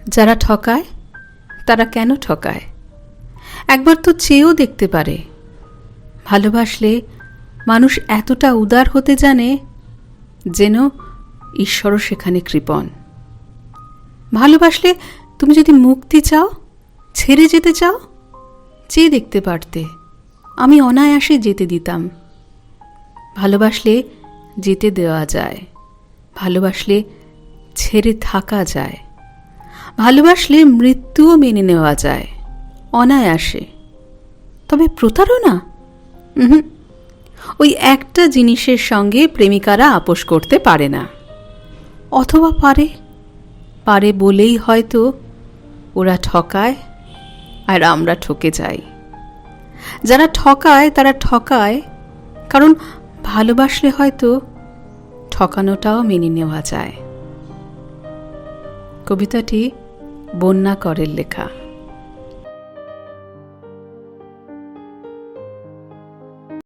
যারা ঠকায় তারা কেন ঠকায় একবার তো চেয়েও দেখতে পারে। ভালোবাসলে মানুষ এতটা উদার হতে জানে যেন ঈশ্বরও সেখানে কৃপণ। ভালোবাসলে তুমি যদি মুক্তি চাও, ছেড়ে যেতে চাও, চেয়ে দেখতে পারতে, আমি অনায়াসে যেতে দিতাম। ভালোবাসলে যেতে দেওয়া যায়, ভালোবাসলে ছেড়ে থাকা যায়, ভালোবাসলে মৃত্যুও মেনে নেওয়া যায় অনায়াসে। তবে প্রতারণা, ওই একটা জিনিসের সঙ্গে প্রেমিকারা আপোষ করতে পারে না। অথবা পারে বলেই হয়তো ওরা ঠকায় আর আমরা ঠকে যাই। যারা ঠকায় তারা ঠকায় কারণ ভালোবাসলে হয়তো ঠকানোটাও মেনে নেওয়া যায়। কবিতাটি বন্যা করের লেখা।